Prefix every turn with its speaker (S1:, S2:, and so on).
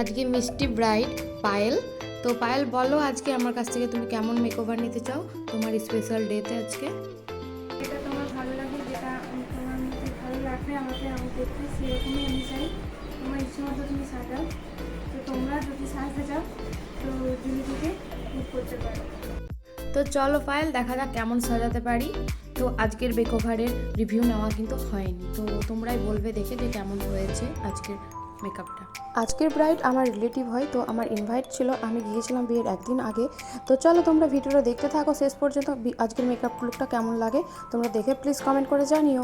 S1: আজকে মিষ্টি ব্রাইড পায়েল। তো পায়েল বলো আজকে আমার কাছ থেকে তুমি কেমন মেকওভার নিতে চাও তোমার স্পেশাল ডেতে আজকে?
S2: যেটা তোমার ভালো লাগে, যেটা তোমার মধ্যে ভালো লাগবে আমাকে দেখতে, সেরকমই আমি চাই। তোমার ইচ্ছে মতো তুমি সাজাও। তো তোমরা যদি সাজতে চাও তো জুলি থেকে বুক করতে পারো।
S1: তো চলো পায়েল দেখা যাক কেমন সাজাতে পারি। তো আজকের মেকওভারের রিভিউ নেওয়া কিন্তু হয়নি, তো তোমরাই বলবে দেখে যে কেমন হয়েছে আজকের মেকআপটা। আজকের ব্রাইড আমার রিলেটিভ হয়, তো আমার ইনভাইট ছিল, আমি গিয়েছিলাম বিয়ের একদিন আগে। তো চলো তোমরা ভিডিওটা দেখতে থাকো শেষ পর্যন্ত। আজকের মেকআপ লুকটা কেমন লাগে তোমরা দেখে প্লিজ কমেন্ট করে জানিও।